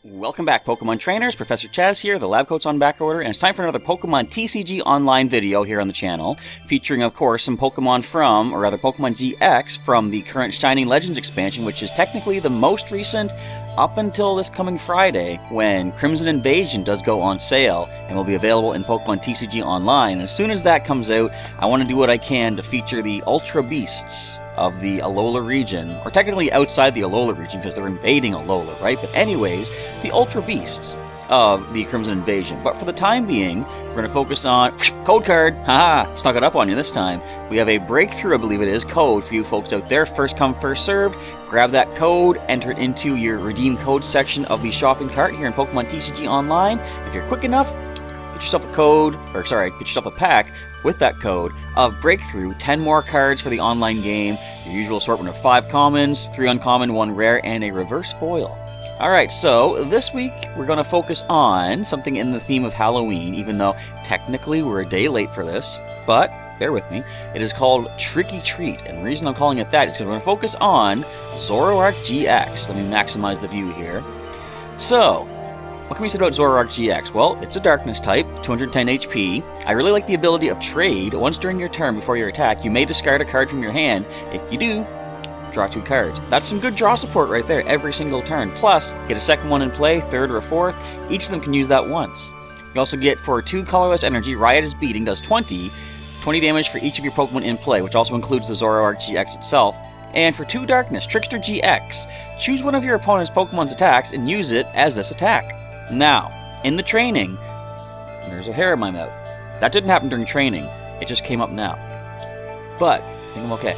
Welcome back, Pokemon trainers. Professor Chaz here, the lab coat's on back order, and it's time for another Pokemon TCG online video here on the channel, featuring, of course, some Pokemon from, or rather Pokemon GX from the current Shining Legends expansion, which is technically the most recent up until this coming Friday, when Crimson Invasion does go on sale and will be available in Pokemon TCG Online. And as soon as that comes out, I want to do what I can to feature the Ultra Beasts of the Alola region, or technically outside the Alola region because they're invading Alola, right? But anyways, the Ultra Beasts of the Crimson Invasion. But for the time being, we're going to focus on code card. Haha, snuck it up on you this time. We have a breakthrough, I believe it is, code for you folks out there. First come, first served. Grab that code, enter it into your redeem code section of the shopping cart here in Pokemon TCG Online. If you're quick enough, get yourself a pack with that code of Breakthrough, 10 more cards for the online game, your usual assortment of 5 commons, 3 uncommon, 1 rare, and a reverse foil. Alright, so this week we're going to focus on something in the theme of Halloween, even though technically we're a day late for this, but bear with me. It is called Tricky Treat, and the reason I'm calling it that is because we're going to focus on Zoroark-GX. Let me maximize the view here. So, what can we say about Zoroark-GX? Well, it's a darkness type, 210 HP. I really like the ability of trade. Once during your turn before your attack, you may discard a card from your hand. If you do, draw 2 cards. That's some good draw support right there every single turn. Plus, get a second one in play, third or a fourth. Each of them can use that once. You also get, for 2 colorless energy, Riot is Beating does 20 damage for each of your Pokemon in play, which also includes the Zoroark-GX itself. And for 2 darkness, Trickster-GX, choose one of your opponent's Pokemon's attacks and use it as this attack. Now, in the training, there's a hair in my mouth. That didn't happen during training. It just came up now. But, I think I'm okay.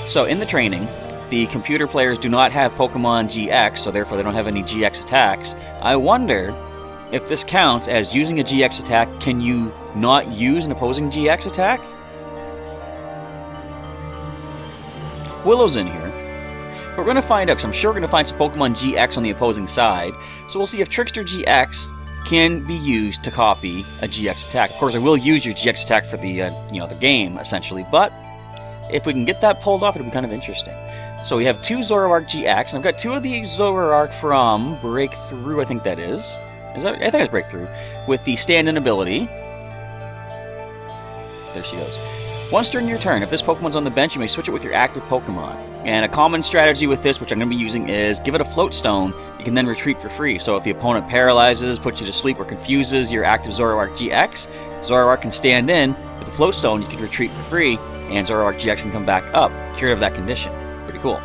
So, in the training, the computer players do not have Pokemon GX, so therefore they don't have any GX attacks. I wonder if this counts as using a GX attack. Can you not use an opposing GX attack? Willow's in here. But we're going to find out, because I'm sure we're going to find some Pokemon GX on the opposing side. So we'll see if Trickster-GX can be used to copy a GX attack. Of course, I will use your GX attack for the, the game, essentially. But if we can get that pulled off, it'll be kind of interesting. So we have 2 Zoroark-GX, and I've got 2 of the Zoroark from Breakthrough, I think that is. I think it's Breakthrough, with the stand-in ability. There she goes. Once during your turn, if this Pokemon's on the bench, you may switch it with your active Pokemon. And a common strategy with this, which I'm going to be using, is give it a Float Stone. You can then retreat for free. So if the opponent paralyzes, puts you to sleep, or confuses your active Zoroark-GX, Zoroark can stand in. With the Float Stone, you can retreat for free, and Zoroark-GX can come back up, cured of that condition. Pretty cool.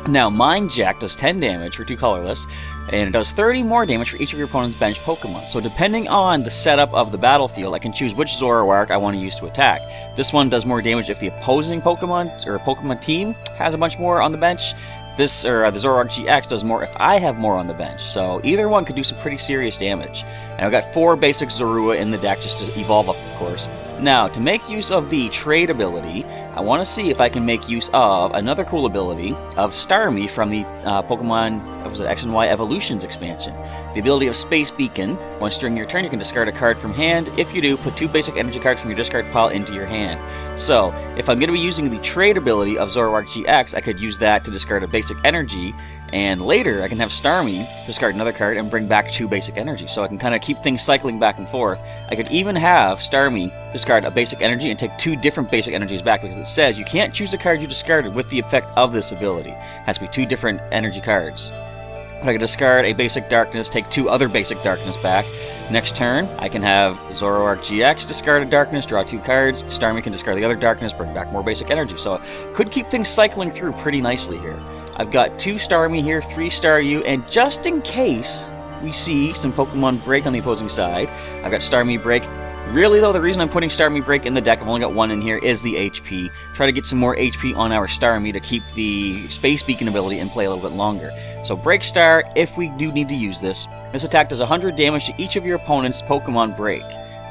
Now, Mind Jack does 10 damage for 2 colorless, and it does 30 more damage for each of your opponent's bench Pokemon. So depending on the setup of the battlefield, I can choose which Zoroark I want to use to attack. This one does more damage if the opposing Pokemon, or Pokemon team, has a bunch more on the bench. This, the Zoroark-GX does more if I have more on the bench. So either one could do some pretty serious damage. And I've got 4 basic Zorua in the deck just to evolve up, of course. Now, to make use of the trade ability, I want to see if I can make use of another cool ability of Starmie from the Pokemon X and Y Evolutions expansion. The ability of Space Beacon. Once during your turn, you can discard a card from hand. If you do, put 2 basic energy cards from your discard pile into your hand. So, if I'm going to be using the trade ability of Zoroark-GX, I could use that to discard a basic energy, and later I can have Starmie discard another card and bring back 2 basic energy. So I can kind of keep things cycling back and forth. I could even have Starmie discard a basic energy and take 2 different basic energies back, because it says you can't choose the card you discarded with the effect of this ability. It has to be 2 different energy cards. If I can discard a basic darkness, take 2 other basic darkness back. Next turn, I can have Zoroark-GX discard a darkness, draw 2 cards. Starmie can discard the other darkness, bring back more basic energy. So could keep things cycling through pretty nicely here. I've got 2 Starmie here, 3 Staryu, and just in case we see some Pokemon break on the opposing side, I've got Starmie break. Really though, the reason I'm putting Starmie break in the deck, I've only got 1 in here, is the HP. Try to get some more HP on our Starmie to keep the Space Beacon ability in play a little bit longer. So Break Star, if we do need to use this. This attack does 100 damage to each of your opponent's Pokemon break.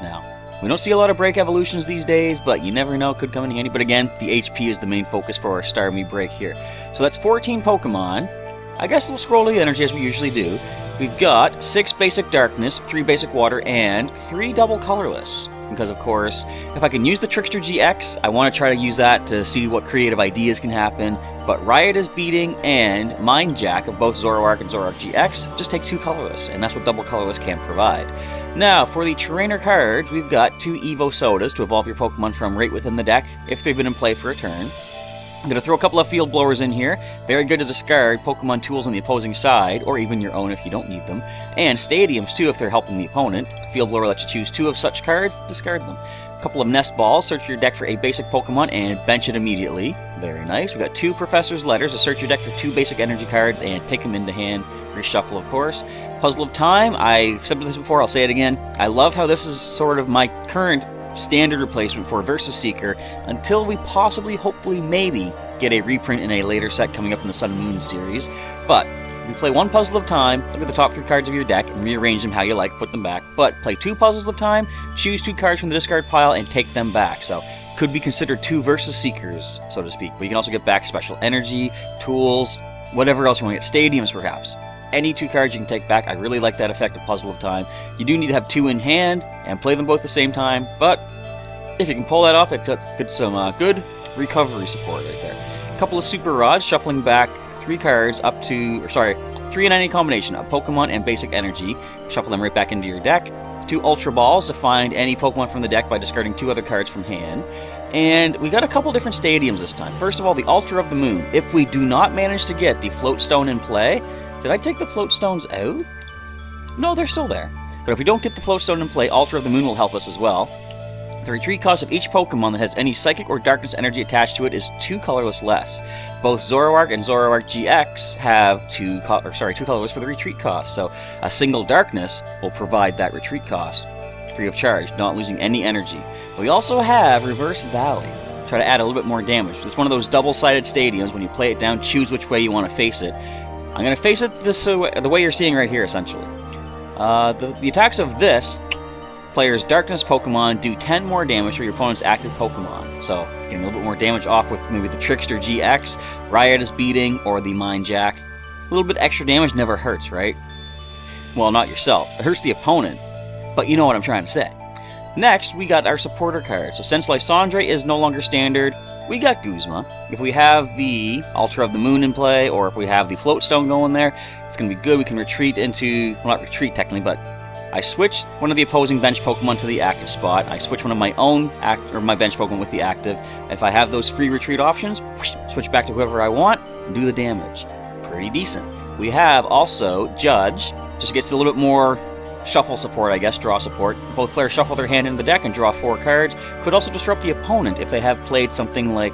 Now, we don't see a lot of break evolutions these days, but you never know, could come in handy. But again, the HP is the main focus for our Starmie break here. So that's 14 Pokemon. I guess we'll scroll to the energy as we usually do. We've got 6 basic darkness, 3 basic water, and 3 double colorless. Because, of course, if I can use the Trickster-GX, I want to try to use that to see what creative ideas can happen. But Riot is Beating and Mind Jack of both Zoroark and Zoroark-GX just take 2 colorless, and that's what double colorless can provide. Now, for the trainer cards, we've got 2 Evo Sodas to evolve your Pokemon from right within the deck if they've been in play for a turn. I'm going to throw a couple of Field Blowers in here. Very good to discard Pokemon tools on the opposing side, or even your own if you don't need them. And Stadiums, too, if they're helping the opponent. Field Blower lets you choose 2 of such cards, discard them. A couple of Nest Balls, search your deck for a basic Pokemon and bench it immediately. Very nice. We've got 2 Professor's Letters to search your deck for 2 basic energy cards and take them into hand. Reshuffle, of course. Puzzle of Time, I've said this before, I'll say it again. I love how this is sort of my current standard replacement for Versus Seeker until we possibly, hopefully, maybe get a reprint in a later set coming up in the Sun and Moon series. But if you play 1 Puzzle of Time, look at the top 3 cards of your deck and rearrange them how you like, put them back. But play 2 Puzzles of Time, choose 2 cards from the discard pile and take them back. So could be considered 2 Versus Seekers, so to speak. But you can also get back special energy, tools, whatever else you want to get. Stadiums, perhaps. Any 2 cards you can take back. I really like that effect of Puzzle of Time. You do need to have 2 in hand and play them both at the same time, but if you can pull that off, it gets some good recovery support right there. A couple of Super Rods, shuffling back 3 cards up to, 3 in any combination of Pokemon and basic energy. Shuffle them right back into your deck. 2 Ultra Balls to find any Pokemon from the deck by discarding 2 other cards from hand. And we got a couple different Stadiums this time. First of all, the Altar of the Moon. If we do not manage to get the Float Stone in play, did I take the Float Stones out? No, they're still there. But if we don't get the Float Stone in play, Altar of the Moon will help us as well. The retreat cost of each Pokemon that has any Psychic or Darkness energy attached to it is 2 colorless less. Both Zoroark and Zoroark-GX have 2 colorless for the retreat cost, so a single Darkness will provide that retreat cost, free of charge, not losing any energy. We also have Reverse Valley. Try to add a little bit more damage. It's one of those double-sided Stadiums. When you play it down, choose which way you want to face it. I'm going to face it the way you're seeing right here, essentially. The attacks of this player's Darkness Pokemon do 10 more damage for your opponent's active Pokemon. So, getting a little bit more damage off with maybe the Trickster-GX, Riot is Beating, or the Mind Jack. A little bit extra damage never hurts, right? Well, not yourself. It hurts the opponent, but you know what I'm trying to say. Next, we got our supporter card. So since Lysandre is no longer standard, we got Guzma. If we have the Altar of the Moon in play, or if we have the Float Stone going there, it's going to be good. We can retreat into, well, not retreat technically, but I switch one of the opposing bench Pokemon to the active spot. I switch one of my own my bench Pokemon with the active. If I have those free retreat options, switch back to whoever I want and do the damage. Pretty decent. We have also Judge, just gets a little bit more shuffle support, I guess, draw support. Both players shuffle their hand in the deck and draw 4 cards. Could also disrupt the opponent if they have played something like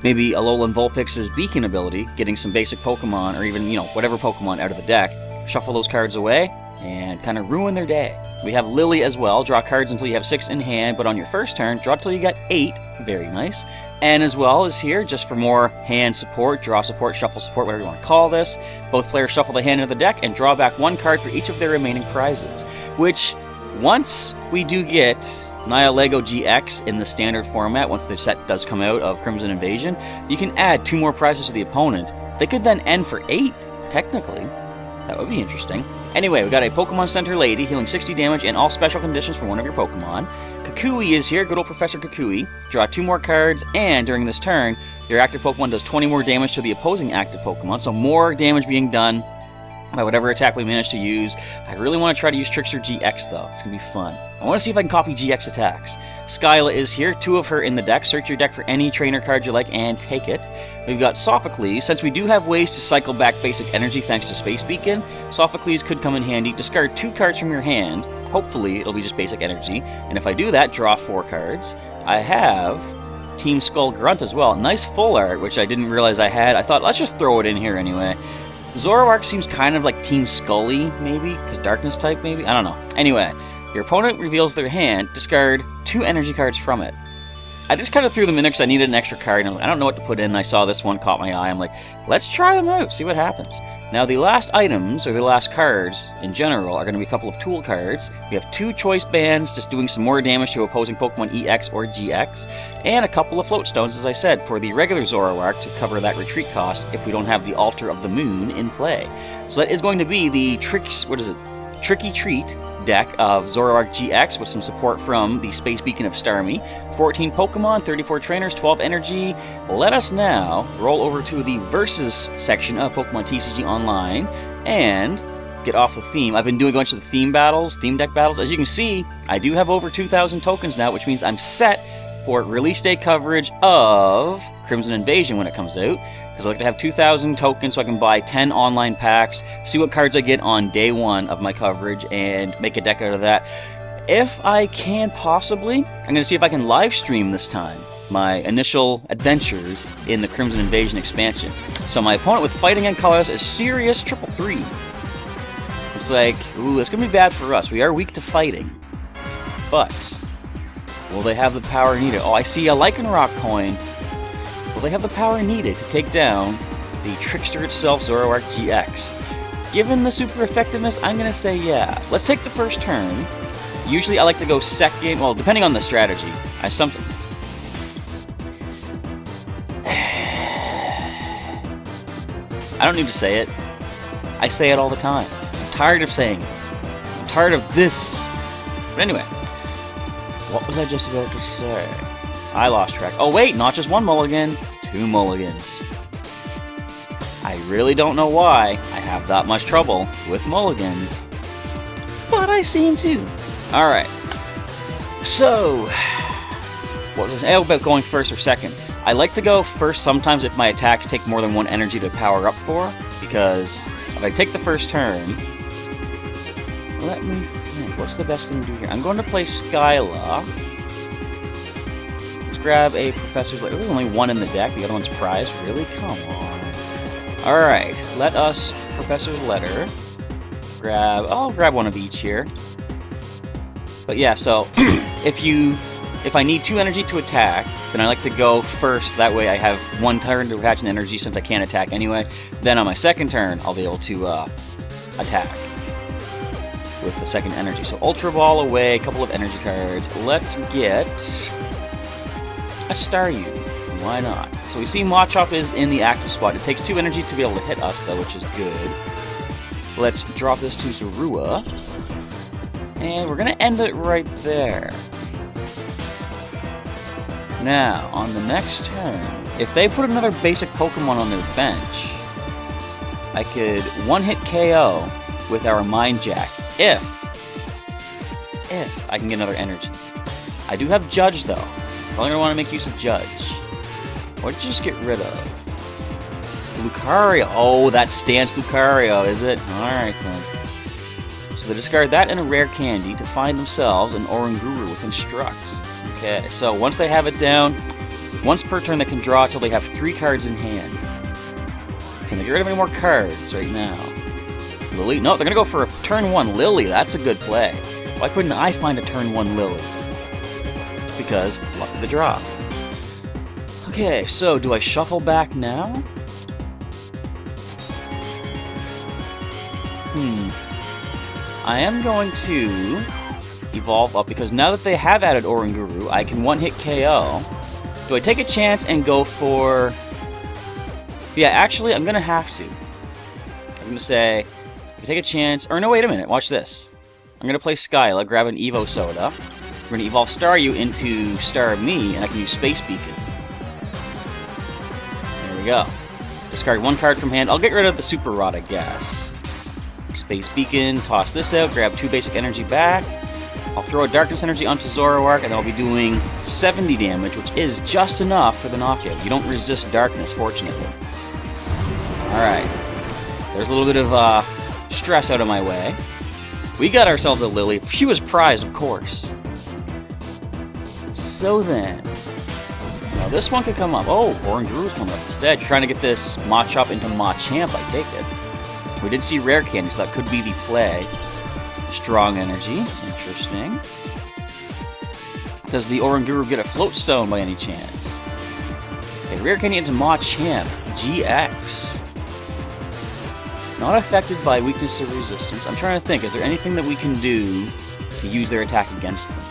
maybe Alolan Vulpix's Beacon ability, getting some basic Pokemon, or even, whatever Pokemon out of the deck. Shuffle those cards away and kind of ruin their day. We have Lily as well. Draw cards until you have 6 in hand, but on your first turn, draw till you got 8. Very nice. And as well as here, just for more hand support, draw support, shuffle support, whatever you want to call this, both players shuffle the hand into the deck and draw back 1 card for each of their remaining prizes. Which, once we do get Nihilego-GX in the standard format, once the set does come out of Crimson Invasion, you can add 2 more prizes to the opponent. They could then end for 8, technically. That would be interesting. Anyway, we got a Pokemon Center Lady, healing 60 damage and all special conditions for one of your Pokemon. Kukui is here, good old Professor Kukui. Draw 2 more cards, and during this turn, your active Pokemon does 20 more damage to the opposing active Pokemon, so more damage being done by whatever attack we manage to use. I really want to try to use Trickster-GX, though. It's going to be fun. I want to see if I can copy GX attacks. Skyla is here, 2 of her in the deck. Search your deck for any trainer card you like and take it. We've got Sophocles. Since we do have ways to cycle back basic energy thanks to Space Beacon, Sophocles could come in handy. Discard 2 cards from your hand. Hopefully, it'll be just basic energy. And if I do that, draw 4 cards. I have Team Skull Grunt as well. Nice full art, which I didn't realize I had. I thought, let's just throw it in here anyway. Zoroark seems kind of like Team Scully, maybe? Because Darkness type, maybe? I don't know. Anyway, your opponent reveals their hand. Discard 2 energy cards from it. I just kind of threw them in there because I needed an extra card. And I don't know what to put in. I saw this one, caught my eye. I'm like, let's try them out, see what happens. Now, the last items, or the last cards in general, are going to be a couple of tool cards. We have 2 choice bands, just doing some more damage to opposing Pokemon EX or GX, and a couple of float stones, as I said, for the regular Zoroark to cover that retreat cost if we don't have the Altar of the Moon in play. So that is going to be the Tricky Treat deck of Zoroark-GX with some support from the Space Beacon of Starmie. 14 Pokemon, 34 trainers, 12 energy. Let us now roll over to the Versus section of Pokemon TCG Online and get off the theme. I've been doing a bunch of the theme deck battles. As you can see, I do have over 2,000 tokens now, which means I'm set for release day coverage of Crimson Invasion when it comes out. Because I like to have 2,000 tokens so I can buy 10 online packs, see what cards I get on day 1 of my coverage, and make a deck out of that. If I can possibly, I'm going to see if I can live stream this time my initial adventures in the Crimson Invasion expansion. So my opponent with Fighting and Colors is Serious 333. It's like, ooh, it's going to be bad for us. We are weak to fighting. But will they have the power needed? Oh, I see a Lycanroc coin. Will they have the power needed to take down the trickster itself, Zoroark-GX? Given the super effectiveness, I'm going to say yeah. Let's take the first turn. Usually I like to go second, well, depending on the strategy. I don't need to say it. I say it all the time. I'm tired of saying it. I'm tired of this. But anyway, what was I just about to say? I lost track. Oh wait, not just one mulligan, 2 mulligans. I really don't know why I have that much trouble with mulligans, but I seem to. Alright, so, what was I saying about going first or second? I like to go first sometimes if my attacks take more than 1 energy to power up for, because if I take the first turn, let me think, what's the best thing to do here? I'm going to play Skyla. Grab a Professor's Letter. There's only 1 in the deck. The other one's prized. Really? Come on. Alright. Let us Professor's Letter. I'll grab 1 of each here. But yeah, so if I need 2 energy to attack, then I like to go first. That way I have 1 turn to attach an energy since I can't attack anyway. Then on my second turn, I'll be able to attack with the second energy. So Ultra Ball away, a couple of energy cards. Let's get a Staryu. Why not? So we see Machop is in the active spot. It takes 2 energy to be able to hit us, though, which is good. Let's drop this to Zorua. And we're going to end it right there. Now, on the next turn, if they put another basic Pokemon on their bench, I could one-hit KO with our Mind Jack, if I can get another energy. I do have Judge, though. Probably going to want to make use of Judge. What did you just get rid of? Lucario. Oh, that stands Lucario, is it? Alright then. So they discard that and a rare candy to find themselves an Oranguru with Instruct. Okay, so once they have it down, once per turn they can draw until they have 3 cards in hand. Can they get rid of any more cards right now? Lily? No, they're going to go for a turn 1 Lily. That's a good play. Why couldn't I find a turn 1 Lily? Because luck of the draw. Okay, so do I shuffle back now? I am going to evolve up because now that they have added Oranguru, I can one-hit KO. Do I take a chance and go for... Yeah, actually, I'm going to have to. I'm going to say, if I take a chance... Or no, wait a minute, watch this. I'm going to play Skyla, grab an Evo Soda. We're going to evolve Staryu into Starmie, and I can use Space Beacon. There we go. Discard 1 card from hand. I'll get rid of the Super Rod, I guess. Space Beacon, toss this out, grab 2 basic energy back. I'll throw a Darkness Energy onto Zoroark, and I'll be doing 70 damage, which is just enough for the knockout. You don't resist Darkness, fortunately. Alright. There's a little bit of stress out of my way. We got ourselves a Lily. She was prized, of course. So then, now this one could come up. Oh, Oranguru's coming up instead. You're trying to get this Machop into Machamp, I take it. We did see Rare Candy, so that could be the play. Strong Energy, interesting. Does the Oranguru get a Float Stone by any chance? Okay, Rare Candy into Machamp, GX. Not affected by weakness or resistance. I'm trying to think, is there anything that we can do to use their attack against them?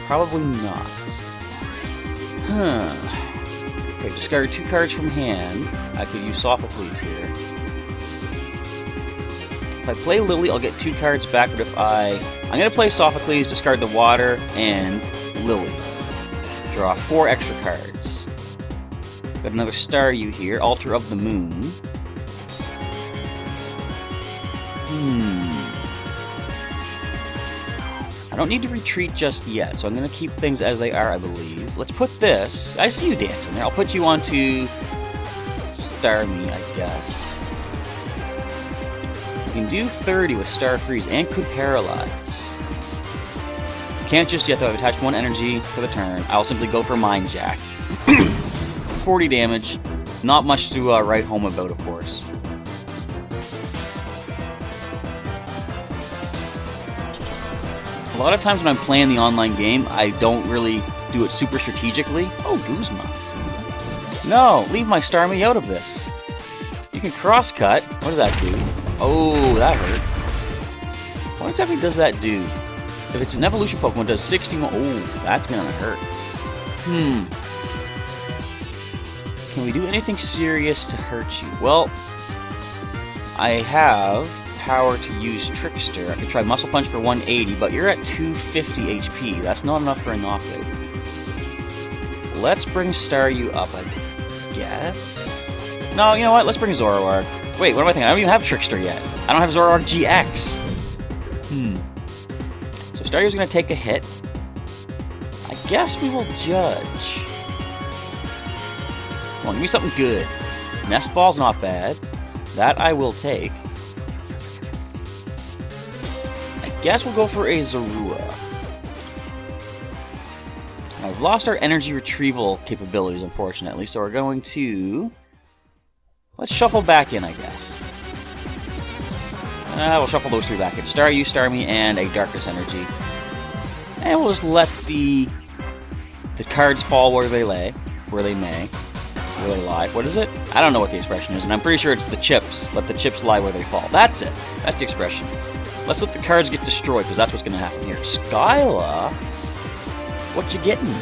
Probably not. Okay, discard 2 cards from hand. I could use Sophocles here. If I play Lily, I'll get 2 cards back, but if I'm going to play Sophocles, discard the water, and Lily. Draw 4 extra cards. Got another Staryu here, Altar of the Moon. I don't need to retreat just yet, so I'm going to keep things as they are, I believe. Let's put this... I see you dancing there. I'll put you onto Starmie, I guess. You can do 30 with Star Freeze and could Paralyze. Can't just yet, though. I've attached 1 energy for the turn. I'll simply go for Mind Jack. 40 damage. Not much to write home about, of course. A lot of times when I'm playing the online game, I don't really do it super strategically. Oh, Guzma. No, leave my Starmie out of this. You can cross-cut. What does that do? Oh, that hurt. What exactly does that do? If it's an evolution Pokemon, it does 61. Oh, that's gonna hurt. Can we do anything serious to hurt you? Well, I have power to use Trickster. I could try Muscle Punch for 180, but you're at 250 HP. That's not enough for a knockout. Let's bring Staryu up, I guess. No, you know what? Let's bring Zoroark. Wait, what am I thinking? I don't even have Trickster yet. I don't have Zoroark-GX. So Staryu's going to take a hit. I guess we will judge. Come on, give me something good. Nest Ball's not bad. That I will take. I guess we'll go for a Zorua. I've lost our energy retrieval capabilities, unfortunately, so we're going to... Let's shuffle back in, I guess. We'll shuffle those 3 back in. Staryu, Starmie, and a Darkness Energy. And we'll just let the cards fall where they lay. Where they may. Where they lie. What is it? I don't know what the expression is, and I'm pretty sure it's the chips. Let the chips lie where they fall. That's it. That's the expression. Let's let the cards get destroyed, because that's what's going to happen here. Skyla? What you getting?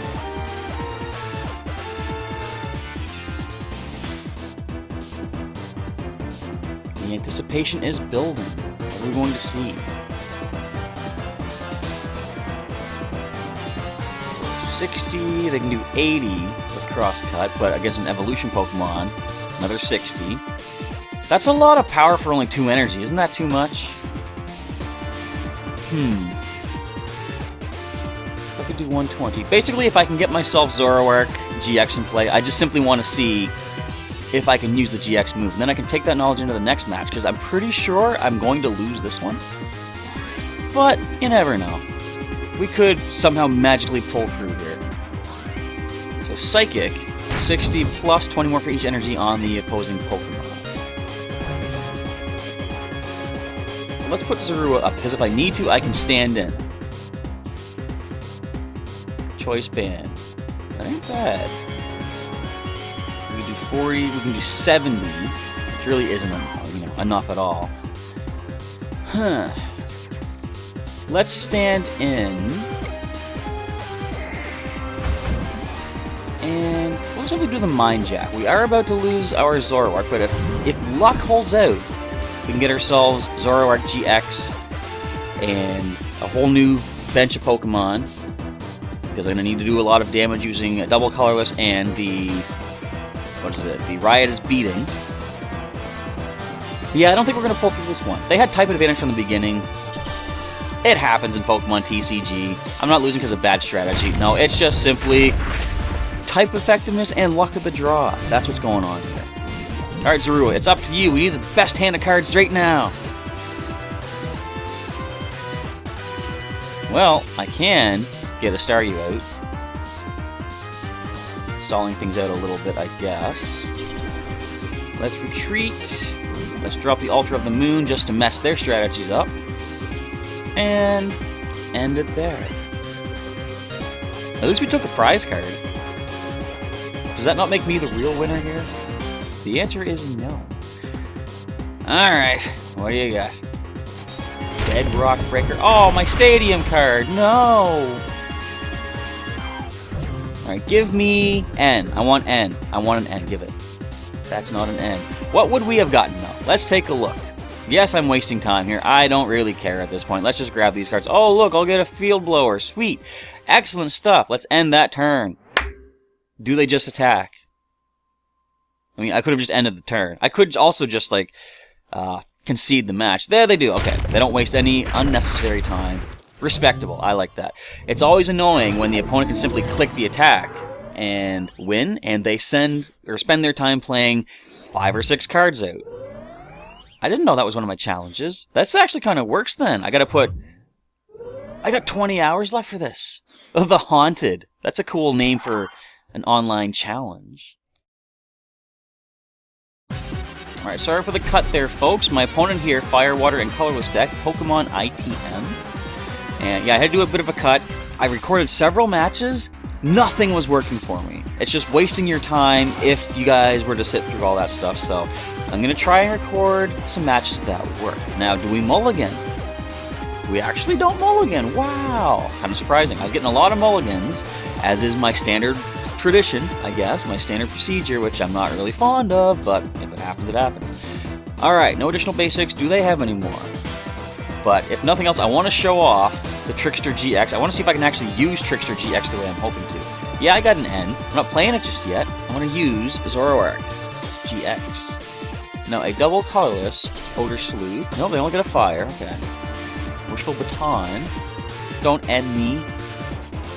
The anticipation is building. What are we going to see? So 60, they can do 80 with Crosscut, but against an evolution Pokemon, another 60. That's a lot of power for only 2 energy. Isn't that too much? I could do 120. Basically, if I can get myself Zoroark-GX in play, I just simply want to see if I can use the GX move. And then I can take that knowledge into the next match, because I'm pretty sure I'm going to lose this one. But you never know. We could somehow magically pull through here. So Psychic, 60 plus 20 more for each energy on the opposing Pokemon. Let's put Zorua up, because if I need to, I can stand in. Choice Band. That ain't bad. We can do 40, we can do 70, which really isn't enough at all. Let's stand in. And we'll simply do the Mind Jack. We are about to lose our Zoroark, but if luck holds out, we can get ourselves Zoroark-GX and a whole new bench of Pokemon, because I'm going to need to do a lot of damage using a Double Colorless and the... what is it? The Riot is Beating. Yeah, I don't think we're going to pull through this one. They had type advantage from the beginning. It happens in Pokemon TCG. I'm not losing because of bad strategy. No, it's just simply type effectiveness and luck of the draw. That's what's going on here. Alright, Zorua, it's up to you. We need the best hand of cards right now. Well, I can get a Staryu out. Stalling things out a little bit, I guess. Let's retreat. Let's drop the Altar of the Moon just to mess their strategies up. And end it there. At least we took a prize card. Does that not make me the real winner here? The answer is no. Alright, what do you got? Bedrock Breaker. Oh, my Stadium card! No! Alright, give me N. I want N. I want an N. Give it. That's not an N. What would we have gotten, though? Let's take a look. Yes, I'm wasting time here. I don't really care at this point. Let's just grab these cards. Oh, look, I'll get a field blower. Sweet. Excellent stuff. Let's end that turn. Do they just attack? I mean, I could have just ended the turn. I could also just, like, concede the match. There they do. Okay, they don't waste any unnecessary time. Respectable. I like that. It's always annoying when the opponent can simply click the attack and win, and they send or spend their time playing 5 or 6 cards out. I didn't know that was one of my challenges. That's actually kind of works then. I got 20 hours left for this. Oh, the Haunted. That's a cool name for an online challenge. Alright, sorry for the cut there, folks. My opponent here, Fire, Water, and Colorless deck, Pokemon ITM. And yeah, I had to do a bit of a cut. I recorded several matches. Nothing was working for me. It's just wasting your time if you guys were to sit through all that stuff. So I'm going to try and record some matches that work. Now, do we mulligan? We actually don't mulligan. Wow. Kind of surprising. I was getting a lot of mulligans, as is my standard tradition, I guess. My standard procedure, which I'm not really fond of, but if it happens, it happens. Alright, no additional basics. Do they have any more? But if nothing else, I want to show off the Trickster-GX. I want to see if I can actually use Trickster-GX the way I'm hoping to. Yeah, I got an N. I'm not playing it just yet. I want to use Zoroark-GX. Now, a double colorless Odor Sleuth. No, they only get a fire. Okay. Wishful Baton. Don't end me.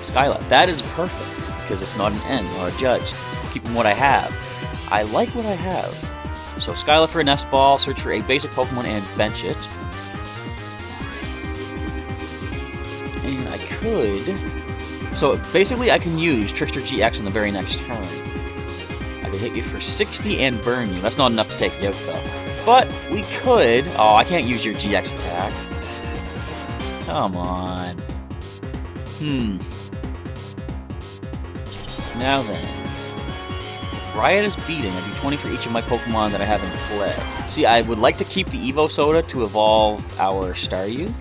Skylight. That is perfect, because it's not an end, not a judge. Keeping what I have. I like what I have. So, Skylight for a Nest Ball, search for a basic Pokemon and bench it. And I could... So, basically, I can use Trickster-GX in the very next turn. I could hit you for 60 and burn you. That's not enough to take you out, though. But, we could... Oh, I can't use your GX attack. Come on. Now then. Riot is beating. I do 20 for each of my Pokemon that I have in play. See, I would like to keep the Evo Soda to evolve our Staryu.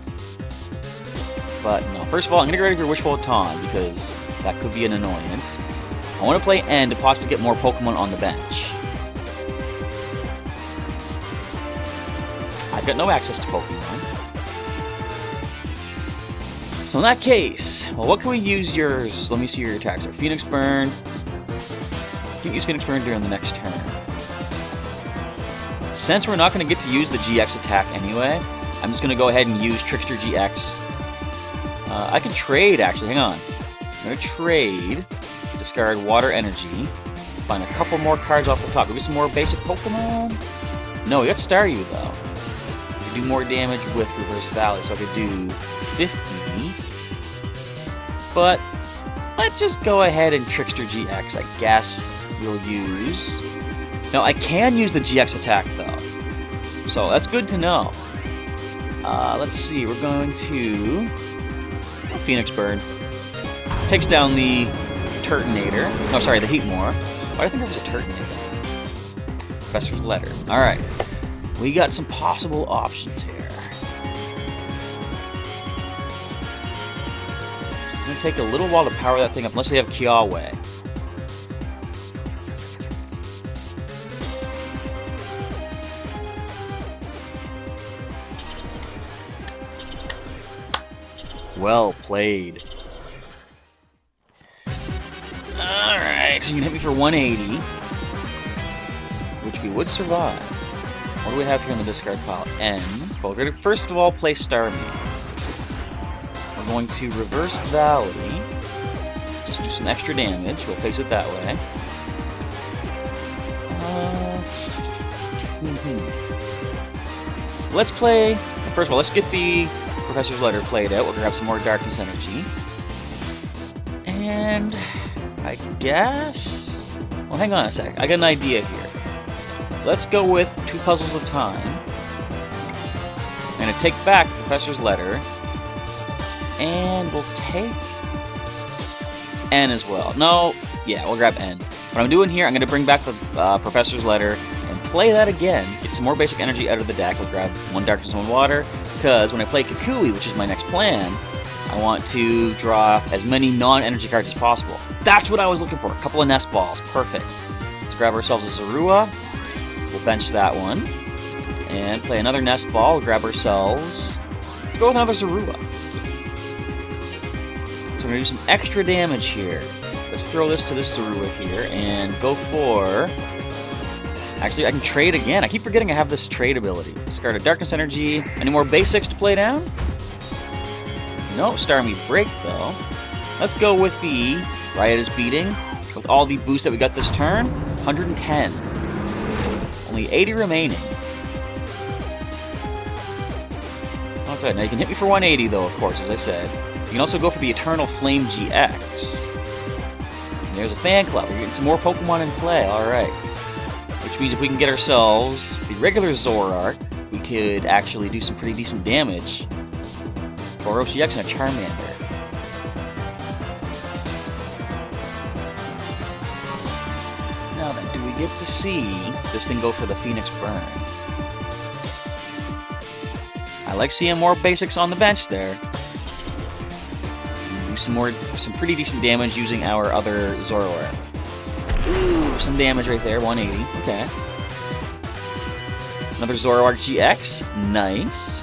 But no. First of all, I'm going to get ready for Wishful Baton, because that could be an annoyance. I want to play N to possibly get more Pokemon on the bench. I've got no access to Pokemon. So in that case, well, what can we use yours? Let me see your attacks. Phoenix Burn. You can use Phoenix Burn during the next turn. Since we're not going to get to use the GX attack anyway, I'm just going to go ahead and use Trickster-GX. I can trade, actually. Hang on. I'm going to trade. Discard Water Energy. Find a couple more cards off the top. Maybe some more basic Pokemon? No, we got Staryu, though. I could do more damage with Reverse Valley, so I could do 50. But let's just go ahead and Trickster-GX. I guess we'll use... No, I can use the GX attack, though. So that's good to know. Let's see. We're going to... Phoenix Burn. Takes down the Turtonator. Oh, sorry, the Heatmore. Why do I think it was a Turtonator? Professor's Letter. Alright. We got some possible options here. It's going to take a little while to power that thing up, unless they have Kiawe. Well played. Alright, so you can hit me for 180. Which we would survive. What do we have here in the discard pile? N. Well, we're going to first of all play Starmie. We're going to Reverse Valley. Just do some extra damage. We'll place it that way. Let's play... First of all, let's get the Professor's Letter played out. We'll grab some more Darkness Energy. And... I guess... Well, hang on a sec. I got an idea here. Let's go with 2 Puzzles of Time. I'm going to take back the Professor's Letter. And we'll take... N as well. No, yeah, we'll grab N. What I'm doing here, I'm going to bring back the Professor's Letter and play that again. Get some more basic energy out of the deck. We'll grab 1 Darkness and 1 Water. Because when I play Kukui, which is my next plan, I want to draw as many non-energy cards as possible. That's what I was looking for. A couple of Nest Balls. Perfect. Let's grab ourselves a Zorua. We'll bench that one. and play another Nest Ball. Grab ourselves. Let's go with another Zorua. So we're going to do some extra damage here. Let's throw this to this Zorua here and go for... Actually, I can trade again. I keep forgetting I have this trade ability. Discard a Darkness Energy. Any more basics to play down? No, Starmie Break though. Let's go with the Riot is Beating. With all the boosts that we got this turn, 110. Only 80 remaining. Okay, now you can hit me for 180 though, of course, as I said. You can also go for the Eternal Flame GX. And there's a fan club. We're getting some more Pokemon in play, alright. Which means if we can get ourselves the regular Zoroark, we could actually do some pretty decent damage. Tauros-GX and a Charmander. Now then, do we get to see this thing go for the Phoenix Burn? I like seeing more basics on the bench there. Do some pretty decent damage using our other Zoroark. Ooh, some damage right there, 180. Okay. Another Zoroark-GX. Nice.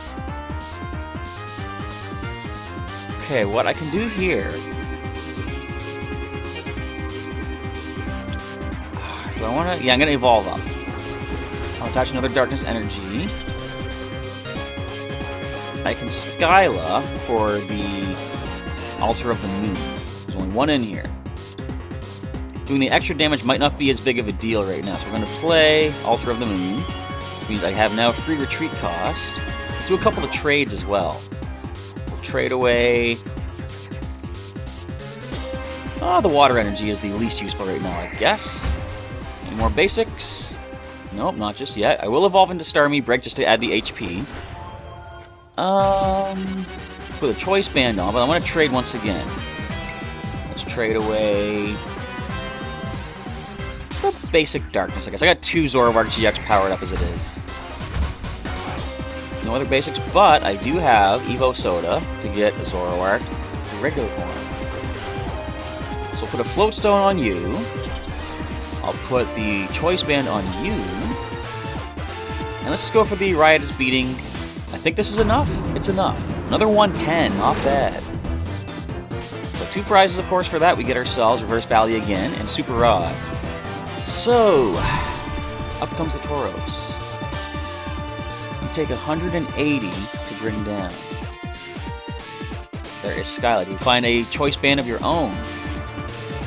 Okay, what I can do here... Do I want to... Yeah, I'm going to evolve up. I'll attach another Darkness Energy. I can Skyla for the Altar of the Moon. There's only one in here. Doing the extra damage might not be as big of a deal right now, so we're going to play Altar of the Moon, which means I have now a free retreat cost. Let's do a couple of trades as well. We'll trade away... the Water Energy is the least useful right now, I guess. Any more basics? Nope, not just yet. I will evolve into Starmie Break just to add the HP. Put a Choice Band on, but I want to trade once again. Let's trade away... basic Darkness, I guess. I got 2 Zoroark-GX powered up as it is. No other basics, but I do have Evo Soda to get the Zoroark to regular form. So I'll put a Float Stone on you. I'll put the Choice Band on you. And let's just go for the Riot is Beating. I think this is enough. It's enough. Another 110, not bad. So 2 prizes, of course, for that. We get ourselves Reverse Valley again and Super Rod. So, up comes the Tauros. You take 180 to bring down. There is Skyla. You find a Choice Band of your own.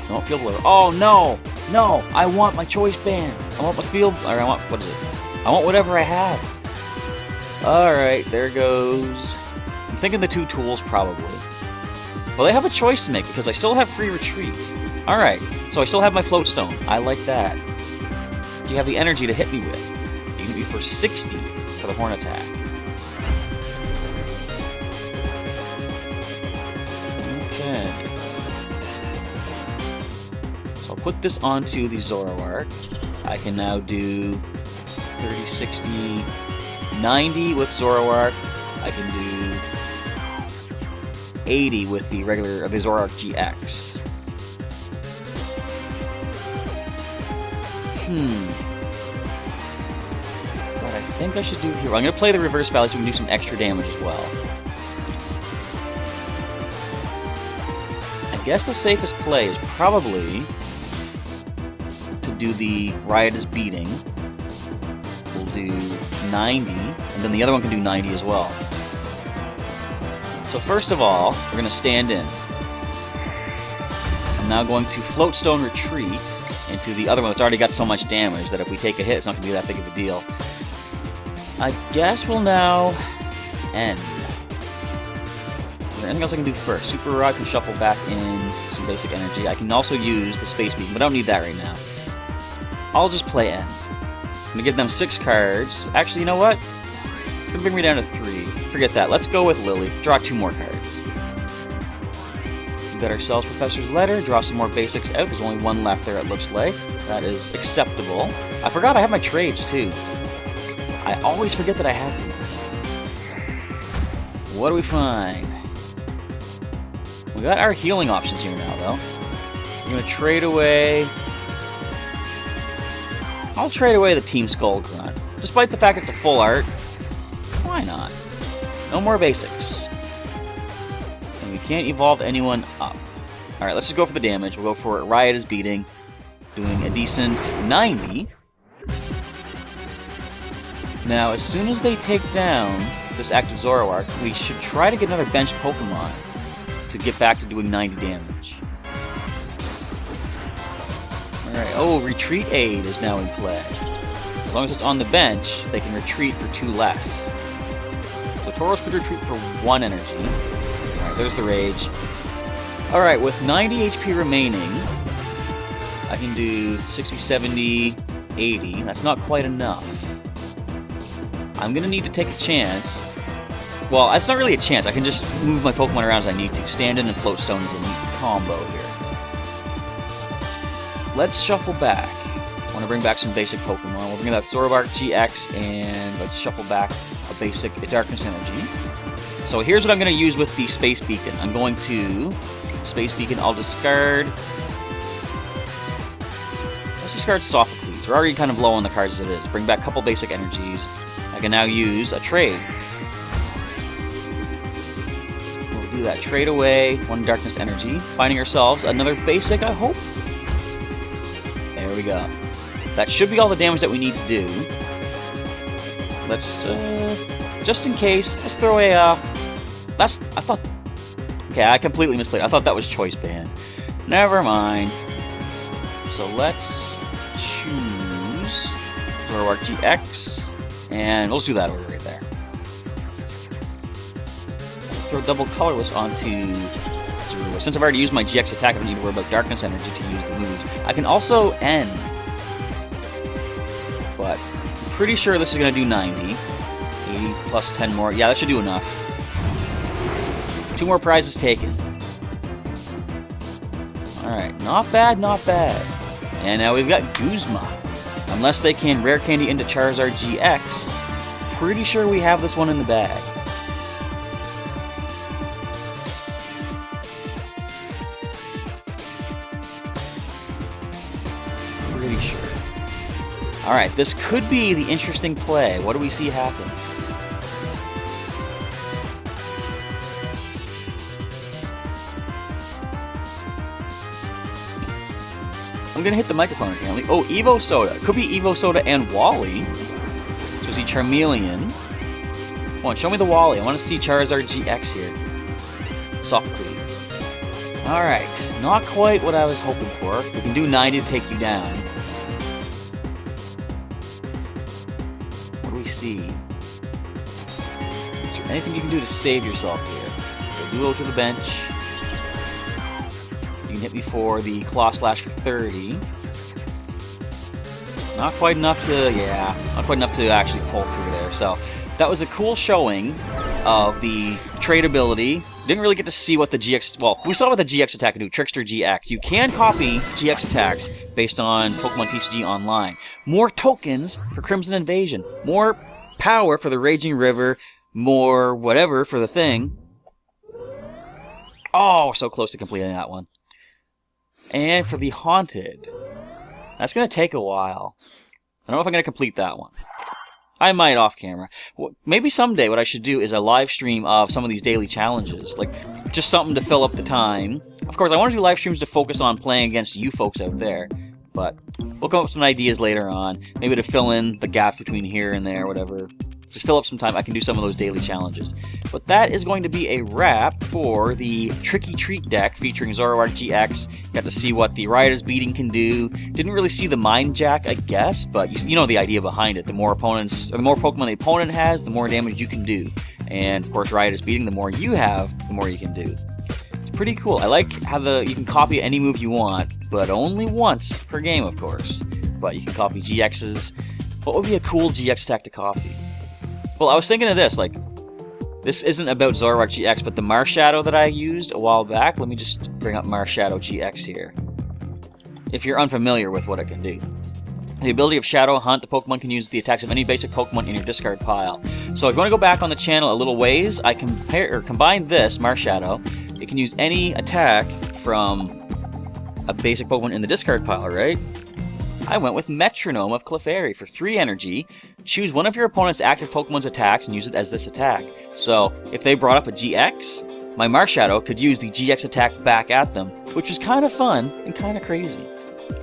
No, Field Blower. Oh, no! No! I want my Choice Band! I want my Field... Or I want... What is it? I want whatever I have. Alright, there goes... I'm thinking the 2 tools, probably. Well, they have a choice to make, because I still have free retreat. Alright, so I still have my Float Stone. I like that. You have the energy to hit me with. You can be for 60 for the Horn Attack. Okay. So I'll put this onto the Zoroark. I can now do 30, 60, 90 with Zoroark. I can do 80 with the regular, the Zoroark-GX. What I think I should do here... I'm going to play the Reverse Valley so we can do some extra damage as well. I guess the safest play is probably to do the Riot is Beating. We'll do 90, and then the other one can do 90 as well. So first of all, we're going to stand in. I'm now going to Float Stone Retreat into the other one that's already got so much damage that if we take a hit, it's not going to be that big of a deal. I guess we'll now end. Is there anything else I can do first? Super Rod can shuffle back in some basic energy. I can also use the Space Beacon, but I don't need that right now. I'll just play end. I'm going to give them 6 cards. Actually, you know what? It's going to bring me down to 3. Forget that. Let's go with Lily. Draw 2 more cards. We got ourselves Professor's Letter. Draw some more basics out. There's only 1 left there, it looks like. That is acceptable. I forgot I have my trades, too. I always forget that I have these. What do we find? We got our healing options here now, though. We're going to trade away... I'll trade away the Team Skull Grunt. despite the fact it's a full art, why not? No more basics. And we can't evolve anyone up. Alright, let's just go for the damage. We'll go for Riot is Beating, doing a decent 90. Now, as soon as they take down this active Zoroark, we should try to get another bench Pokemon to get back to doing 90 damage. Alright, oh, Retreat Aid is now in play. As long as it's on the bench, they can retreat for 2 less. So Tauros could retreat for 1 energy. Alright, there's the Rage. Alright, with 90 HP remaining, I can do 60, 70, 80. That's not quite enough. I'm going to need to take a chance. Well, it's not really a chance. I can just move my Pokemon around as I need to. Stand-in and Float Stone is a neat combo here. Let's shuffle back. I want to bring back some basic Pokemon. We'll bring back Zoroark-GX, and let's shuffle back a basic Darkness Energy. So here's what I'm going to use with the Space Beacon. I'm going to... Space Beacon, I'll discard... Let's discard Sophocles. We're already kind of low on the cards as it is. Bring back a couple basic energies. I can now use a trade. We'll do that. Trade away 1 Darkness Energy. Finding ourselves another basic, I hope. There we go. That should be all the damage that we need to do. Let's, just in case, let's throw a, I thought... Okay, I completely misplayed. I thought that was Choice Band. Never mind. So let's choose Zoroark-GX, and let's do that order right there. Throw double colorless onto Zoroark. Since I've already used my GX attack, I don't need to worry about Darkness Energy to use the moves. I can also end, but I'm pretty sure this is going to do 90. 80 plus 10 more. Yeah, that should do enough. 2 more prizes taken. Alright, not bad, not bad. And now we've got Guzma. Unless they can Rare Candy into Charizard-GX, pretty sure we have this one in the bag. Pretty sure. Alright, this could be the interesting play. What do we see happen? I'm gonna hit the microphone apparently. Oh, Evo Soda. Could be Evo Soda and Wally. So we see Charmeleon. Come on, show me the Wally. I want to see Charizard-GX here. Sophocles. Alright, not quite what I was hoping for. We can do 90 to take you down. What do we see? Is there anything you can do to save yourself here? Go Duo to the bench. You can hit me for the Claw Slash for 30. Not quite enough to, not quite enough to actually pull through there. So that was a cool showing of the trade ability. Didn't really get to see what the GX, well, we saw what the GX attack can do, Trickster-GX. You can copy GX attacks based on Pokémon TCG Online. More tokens for Crimson Invasion. More power for the Raging River. More whatever for the thing. Oh, so close to completing that one. And for the Haunted. That's going to take a while. I don't know if I'm going to complete that one. I might off camera. Maybe someday what I should do is a live stream of some of these daily challenges. Like, just something to fill up the time. Of course, I want to do live streams to focus on playing against you folks out there. But we'll come up with some ideas later on. Maybe to fill in the gaps between here and there, whatever. Just fill up some time. I can do some of those daily challenges. But that is going to be a wrap for the Tricky Treat deck featuring Zoroark-GX. Got to see what the Riot is Beating can do. Didn't really see the Mind Jack, I guess, but you know the idea behind it. The more opponents, or the more Pokemon the opponent has, the more damage you can do. And of course, Riot is Beating. The more you have, the more you can do. It's pretty cool. I like how you can copy any move you want, but only once per game, of course. But you can copy GXs. What would be a cool GX deck to copy? Well, I was thinking of this, like, this isn't about Zoroark-GX, but the Marshadow that I used a while back, let me just bring up Marshadow-GX here. If you're unfamiliar with what it can do. The ability of Shadow Hunt, the Pokemon can use the attacks of any basic Pokemon in your discard pile. So if you want to go back on the channel a little ways, I combine this, Marshadow. It can use any attack from a basic Pokemon in the discard pile, right? I went with Metronome of Clefairy for 3 energy. choose one of your opponent's active Pokemon's attacks and use it as this attack. So if they brought up a GX, my Marshadow could use the GX attack back at them, which was kind of fun and kind of crazy.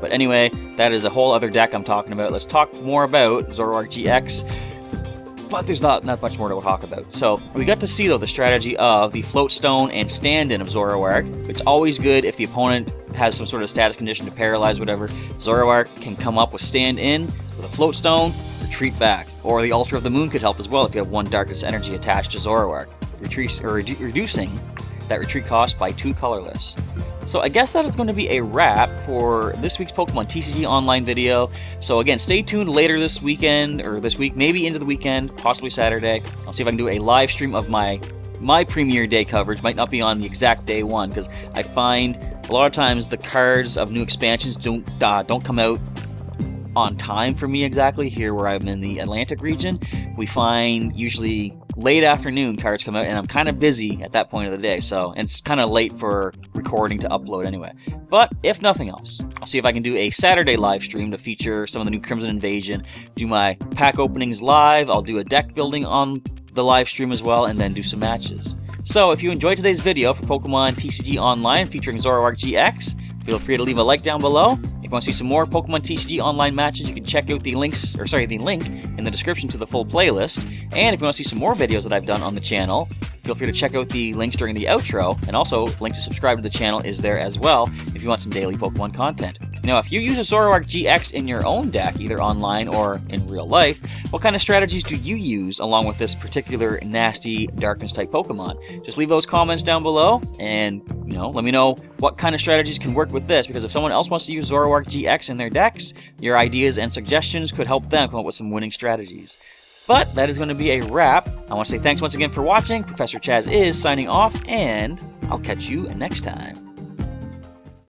But anyway, that is a whole other deck I'm talking about. Let's talk more about Zoroark-GX. But there's not much more to talk about. So we got to see, though, the strategy of the Float Stone and stand-in of Zoroark. It's always good if the opponent has some sort of status condition to paralyze, whatever. Zoroark can come up with stand-in with a Float Stone, retreat back. Or the Ultra of the Moon could help as well if you have 1 Darkness Energy attached to Zoroark, reducing that retreat cost by 2 colorless. So I guess that is going to be a wrap for this week's Pokemon TCG Online video. So again, stay tuned later this weekend, or this week, maybe into the weekend, possibly Saturday. I'll see if I can do a live stream of my premiere day coverage. Might not be on the exact day one, because I find a lot of times the cards of new expansions don't come out on time for me exactly. Here where I'm in the Atlantic region, we find usually late afternoon cards come out, and I'm kind of busy at that point of the day, so, and it's kind of late for recording to upload anyway. But if nothing else, I'll see if I can do a Saturday live stream to feature some of the new Crimson Invasion, do my pack openings live, I'll do a deck building on the live stream as well, and then do some matches. So if you enjoyed today's video for Pokemon TCG Online featuring Zoroark-GX, feel free to leave a like down below. If you want to see some more Pokemon TCG Online matches, you can check out the link in the description to the full playlist. And if you want to see some more videos that I've done on the channel, feel free to check out the links during the outro, and also link to subscribe to the channel is there as well if you want some daily Pokemon content. Now, if you use a Zoroark-GX in your own deck, either online or in real life, what kind of strategies do you use along with this particular nasty Darkness-type Pokemon? Just leave those comments down below, and let me know what kind of strategies can work with this, because if someone else wants to use Zoroark-GX in their decks, your ideas and suggestions could help them come up with some winning strategies. But that is going to be a wrap. I want to say thanks once again for watching. Professor Chaz is signing off, and I'll catch you next time.